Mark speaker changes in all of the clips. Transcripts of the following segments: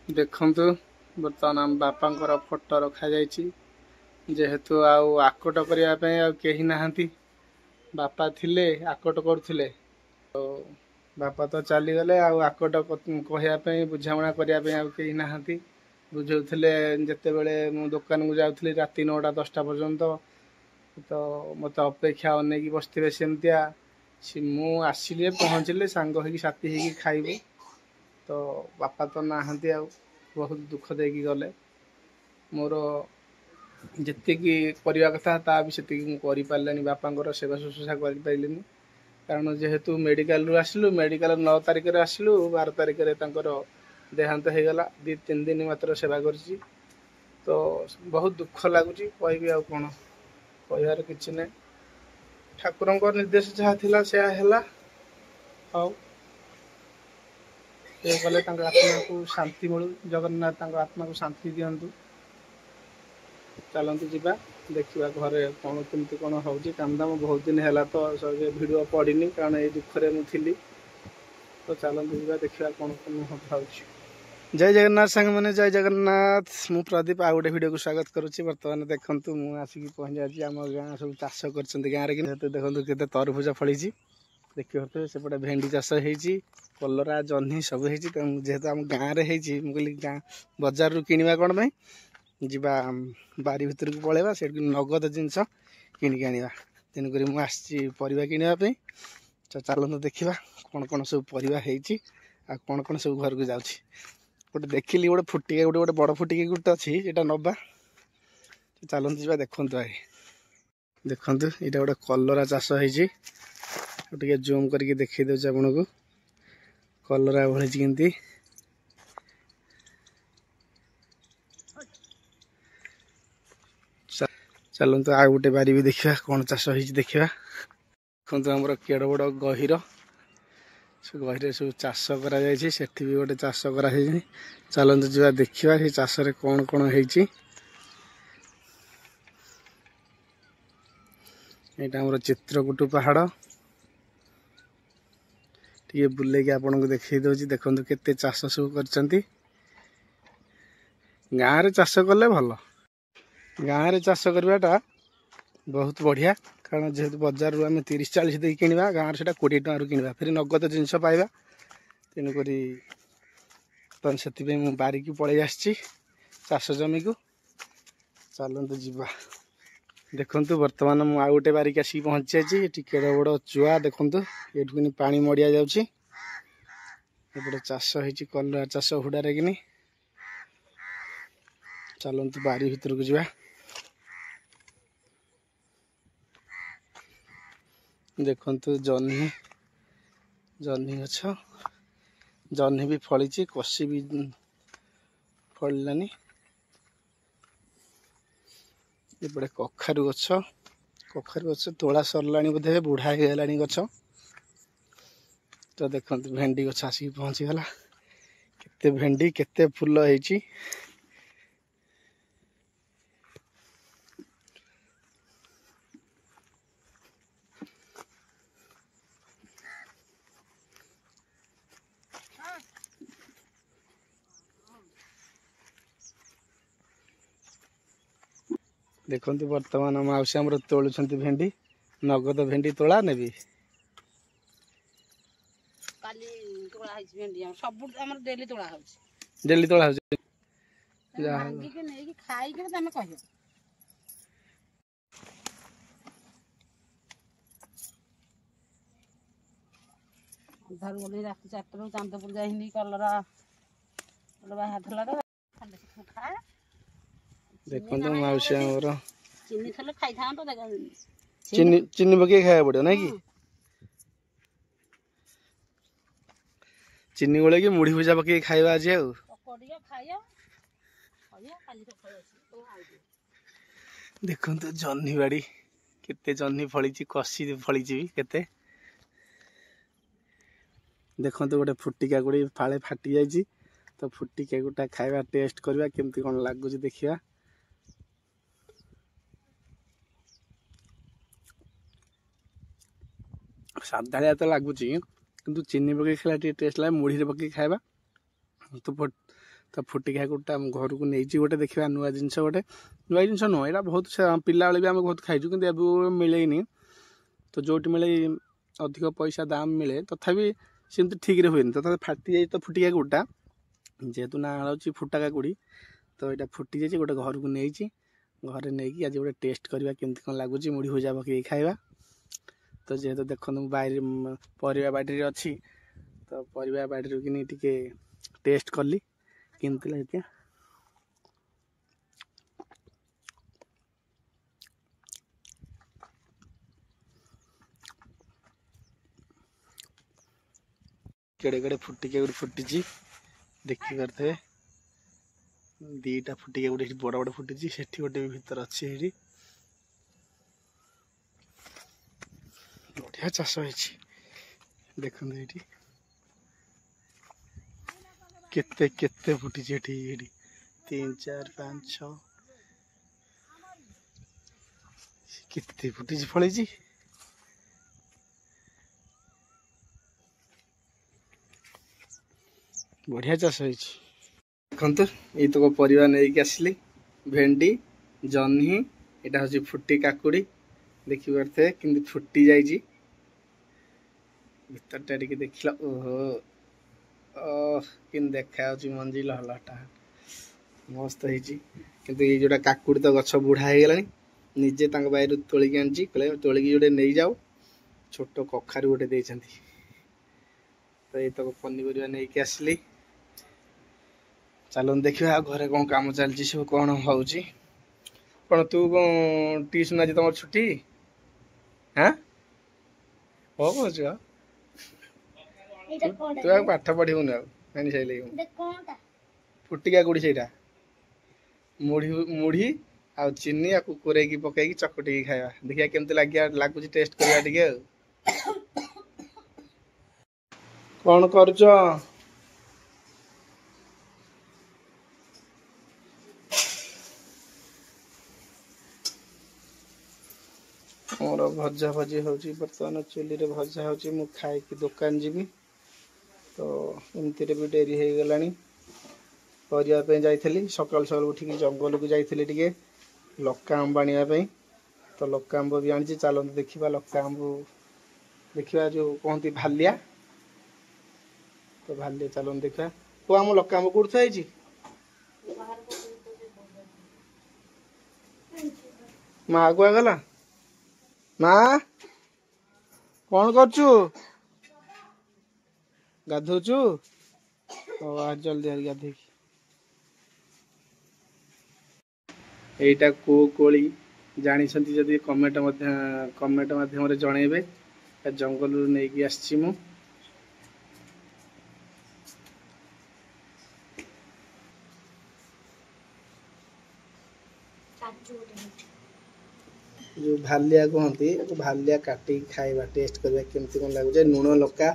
Speaker 1: देखंतु बर्तमान आम बापांकर फोटो रखा जायछि जेहेतु आउ आकोट करिया पय आ केही नाहंती। बापा थिले आकोट करथिले तो बापा तो चली गले आकोट कहया पय बुझामणा करिया पय आ केही नाहंती। बुझौथिले जेतेबेले मु दुकान को जाउथली राति 9टा 10टा पर्यंत तो मत अपेक्षा अनेकी बसथिबे सेमतिया सी मु आसिले पहुँचले सांग होगी साथी होगी खाइबे तो बापा तो नाहंती आ बहुत दुख देकी गले। मोर जेतिकी करवा कथा ता भी सेतिकी मु करि पारलेनी बापांकर सेवा शुश्रूषा करि पाइलिनी कारण जेहेतु मेडिकल रु आसिलु मेडिकल 9 तारिख रे आसिलु 12 तारिख रे तांकर देहांत हो गला 2-3 दिन मात्र सेवा करछि तो बहुत दुख लागुची कहबी आ कोन कहयार किछि नै। ठाकुरंकर निर्देश जहा थिला से हैला हाउ ये गले आत्मा को शांति मिलू जगन्नाथ आत्मा को शांति दिंतु। चलतु जा देखा घरे कौन कमी कौन हो काम दाम बहुत दिन है तो भिडियो पड़नी कारण ये दुखरे मुझी तो चलतु जा देखा कौन कौन हो। जय जगन्नाथ सांग मैंने जय जगन्नाथ मु प्रदीप आ गोटे भिडियो को स्वागत करुच्ची। बर्तमान देखु मुझे आसिक पहुँच जाए आम गाँ सब चाष कर गाँव में देखो के तरभुज फड़ी देखिए सेपटे भेंडी चाष होती कलरा जह्नी सब जेहेतु आम गाँव में कहली गाँ बजार रू किणवा कौन पाई जीवा बारी भितर को पलैबा से नगद जिनस किणिक आनिबा तेणुक मुझे परिवा किणवाई तो चलते देखा कौन कौन सब परिवा होती आ कौन कौन सब घर को जाऊँगी गोटे देखिली गोटे फुटिके गोटे बड़ फुटिके गोटे अच्छी यहाँ नवा चलते जा देखु भाई देखु यहाँ गोटे कलरा चाष होती जूम करके देखी दे आपन को कलरा भरी केमती चलते आ गोटे बारी भी देखा कौन चाष हो देखा देखते आमर केड़ बड़ गहीर से गहीर सब चाष कर भी गोटे चाष कर चलते जा देखा से चाष कौन कौन होती यहाँ आमर चित्रकूट पहाड़ टे बुले आपन को देखई दौर देखो केते चाष सब कर गाँव में चाष कले भल गाँव में चाष करवाटा बहुत बढ़िया कारण जेहेतु बजार रू आम 30-40 दे किणवा गाँव से 20 टकर किणवा फिर नगद जिनस पाइबा तेणुक से मु बारिकी पलि आसी चाष जमी को चलते जीवा देखु बर्तमान मु आ गोटे बारिक आसिक पहुँची जाइए केड़ बड़ चुआ देखु ये पानी मड़िया जापटे चाष होती कलरा चाष हुड़ारे कि चलते बारी भीतर को जा देखु जह्नी जह्नी गछ जह्नी भी फली कषि भी फलानी एपटे कखारु गछ तोला सरला बोधे बुढ़ा हो गला गछ तो देखो भेंडी गछ आसिक पहुँची गला केते भेंडी केते फूल होती देखो बर्तमान मौसी आमर तोलुं भेंडी नगद भेंडी तोला ने डेली तोला
Speaker 2: राति 4 चांदपुर जाइनी कलरा बाहर
Speaker 1: देखो मौसी आमर
Speaker 2: चीनी थले खाई था तो देखा
Speaker 1: चीनी पकई खाया पड़ो ना कि चीनी गोले कि मुढ़ी भुजा पकई खाइबा आज देखो जह्नी बाड़ी केते जह्नी फली कषि फली केते देखो गोटे फुटिका गुड़ी फाड़े फाटी जाइए तो फुटिका गुटा खाइबा टेस्ट करवा केमती कौन लगुच देखा साधारिया तो लगुच किंतु चीनी पकई खाला टेस्ट लगे मुढ़ी पकई खाइबा तो तो फुटिका गोटे आम घर को नहीं गोटे देखा नुआ जिनस गोटे नुआ जिनस नुह यहाँ बहुत पिला भी आम बहुत खाइचु कि मिलेनी तो जो मिले अधिक पैसा दाम मिले तथापि सेमती ठीक रे हुए तथा फाटी जाए तो फुटिका गुड़ा जेहेतु ना हूँ फुटा काकुड़ी तो यहाँ फुटी जाइए गोटे घर को नहीं घरे नहीं आज गोटे टेस्ट करवा केमती कौन लगुच मुढ़ी भुजा पकई खाଇବା तो जेहेतु देखो बाहर परिवा बाड़ी अच्छी तो परिवा बाड़ी कि टे टेस्ट कली केमती लगे केड़े केड़े फुटिका गोटे फुटी देखी पारे दीटा फुटिका गोटे बड़ बड़ फुटी से गोटे भीतर अच्छी बढ़िया चाष देखते ये केते केते फुटी 3 4 5 6 केते फुटी फली बढ़िया चाष देखते ये तो परिवा नहीं आसली भेंडी जह्नी यहाँ हूँ फुटी काकुड़ी देखी पारे कि फुटी जाइए भीतर टा देखला ओहो कि देखा मंजी लहलाटा मस्त होती ये जोटा काकुड़ी तो गछ बुढ़ा हो गला निजे बाहर तोलिक आनी कहले तोलिक जोटे नहीं जाओ छोट कखारू गोटे देती तो ये तो पनीपरिया नहीं आसली चलो देखा घरे कौन काम चलती सब कौन हो कौन तू कौन ट्यूशन आज तुम छुट्टी हाँ हो कौन तू आ पाठ पढ़न आनी सही फुटिका गुड़ी से मुढ़ी मुढ़ी आ चीनी आ कुकुर पकई चकटी खाया देखिए केमती लगुच टेस्ट करवा टे कौन करुच मोर भजा भजी हो बर्तमान चुली रे भजा हो खाई दुकान जीवी तो एमती भी डेरी हो गला परिवार जाइली सकाल सकाल उठिक जंगल को जाइली टे लका आंब आने तो लका आंब भी आनी चलते देखा लका आंब देखा जो कहती भालिया तो भालिया चलते देखा को आम लका आंब कौट थी माँ आगुआ गला माँ कौन करचु गाधोचु आज जल्दी आ गाधे एटा को कोली जानी जदि कमेंट माध्यम जनइबे जंगल नहीं आसी मु जो भालिया कहती भालिया काटी खाइबा टेस्ट करबा केमती कोन लागु जे नुण लका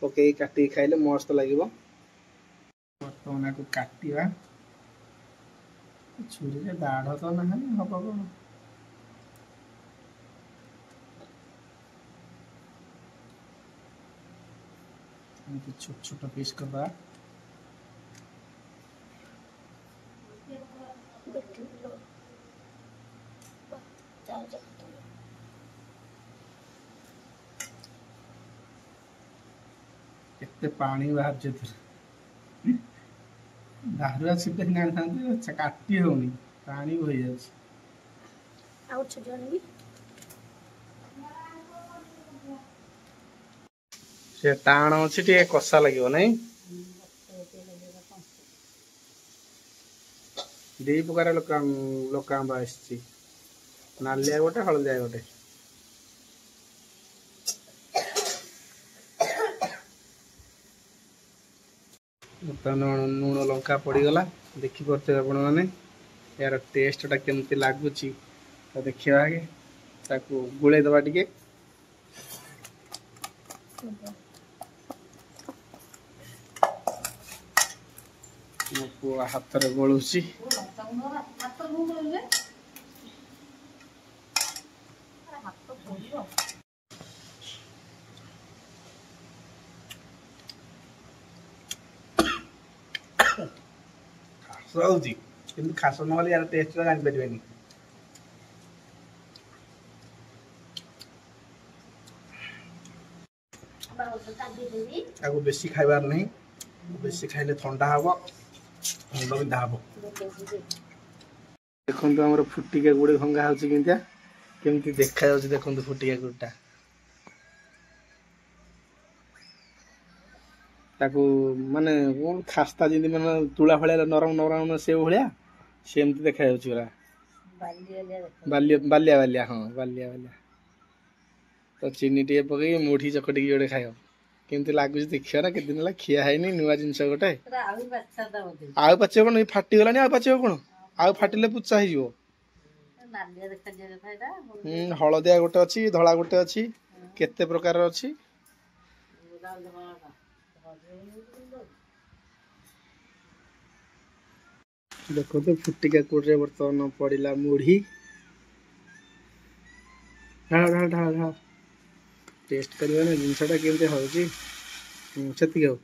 Speaker 1: पकई काटी खाइले मस्त लागिबो बर्तमान को काटिबा छुरी रे दाढ़ तो ना हबो छोट छोट पीस करबा केते पानी बाहर धारुआ छिपे ना काटी होनी पानी हो से टाण अच्छी टे कषा लगे नहीं दी प्रकार लका आंब आसी नालिया गोटे हलदिया गोटे बर्तमान लुण लंका पड़गला देखिपे आपण मैंने यार टेस्टा केमती लगुच तो देखा आगे गुले दबा टे मो पुआ हाथ में गोलुची ହଉଛି କିନ୍ତୁ ଖାସ ନହେଲେ ୟାର ଟେଷ୍ଟ ଜାଣିପାରିବେନି। ଆକୁ ବେଶୀ ଖାଇବାର ନାହିଁ, ବେଶୀ ଖାଇଲେ ଥଣ୍ଡା ହବ, ମୁଣ୍ଡ ବିନ୍ଧା ହବ। ଦେଖନ୍ତୁ ଆମର ଫୁଟିକା ଗୁଡ଼ି ଭଙ୍ଗା ହଉଛି କେମିତିଆ, କେମିତି ଦେଖାଯାଉଛି ଦେଖନ୍ତୁ ଫୁଟିକା ଗୁଡ଼ିଟା। ତାକୁ ମାନେ କଣ ଖାସ୍ତା ଯେମିତି ମାନେ ତୁଳା ଭଳିଆ ନରମ ନରମ ସେଉ ଭଳିଆ ସେମିତି ଦେଖାଯାଉଛି ପୁରା ବାଲିଆ ବାଲିଆ। ହଁ ବାଲିଆ ବାଲିଆ। ତ ଚିନି ଟିକେ ପକେଇକି ମୁଢି ଚକଟିକି ଗୋଟେ ଖାଇବ, କେମିତି ଲାଗୁଛି ଦେଖିବା ନା। କେତେ ଦିନ ହେଲା ଖିଆ ହେଇନି, ନୂଆ ଜିନିଷ ଗୋଟେ। ଆଉ ପାଚିବ କଣ, ଫାଟିଗଲାଣି ଆଉ ପାଚିବ କଣ, ଆଉ ଫାଟିଲେ ପୁଚା ହେଇଯିବ। ହଳଦିଆ ଗୋଟେ ଅଛି, ଧଳା ଗୋଟେ ଅଛି, କେତେ ପ୍ରକାର ଅଛି। ଦେଖନ୍ତୁ ଫୁଟିକା କୋଡରେ ବର୍ତ୍ତମାନ ପଡିଲା ମୁଢି। ଢାଳ ଢାଳ ଢାଳ ଢାଳ, ଟେଷ୍ଟ କରିବା ନା ଜିନିଷଟା କେମିତି ହଉଛି। ସେତିକି ହଉ,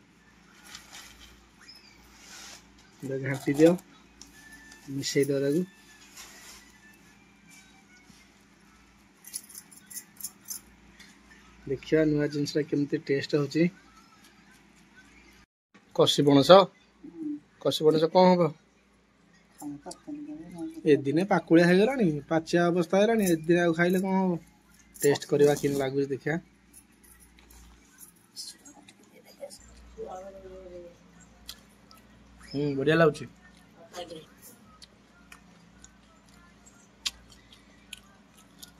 Speaker 1: ଘାଣ୍ଟି ଦିଅ, ମିଶେଇ ଦିଅ ତାକୁ। ଦେଖିବା ନୂଆ ଜିନିଷଟା କେମିତି ଟେଷ୍ଟ ହଉଛି। କଷି ପଣସ, କଷି ପଣସ କଣ ହବ, ଏଦିନେ ପାକୁଳିଆ ହେଇଗଲାଣି, ପାଚିଆ ଅବସ୍ଥା ହେଲାଣି, ଏଦିନେ ଆଉ ଖାଇଲେ କଣ ହବ। ଟେଷ୍ଟ କରିବା କେମିତି ଲାଗୁଛି ଦେଖିବା। ବଢିଆ ଲାଗୁଛି।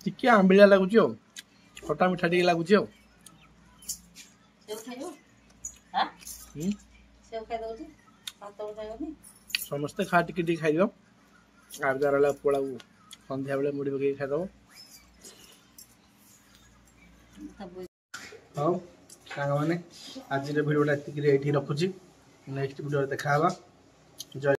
Speaker 1: ଟିକେ ଆମ୍ବିଳିଆ ଲାଗୁଛି ଆଉ, ଖଟା ମିଠା ଟିକେ ଲାଗୁଛି ଆଉ। ସମସ୍ତେ ଖା, ଟିକେ ଟିକେ ଖାଇଦିଅ। ଆଉ ଯାର ହେଲା ପୋଳାକୁ ସନ୍ଧ୍ୟାବେଳେ ମୁଢି ପକେଇକି ଖାଇଦବ। ହଉ ସାଙ୍ଗମାନେ, ଆଜିର ଭିଡ଼ିଓଟା ଏତିକିରେ ଏଇଠି ରଖୁଛି। ନେକ୍ସଟ ଭିଡ଼ିଓରେ ଦେଖା ହବା। ଜୟ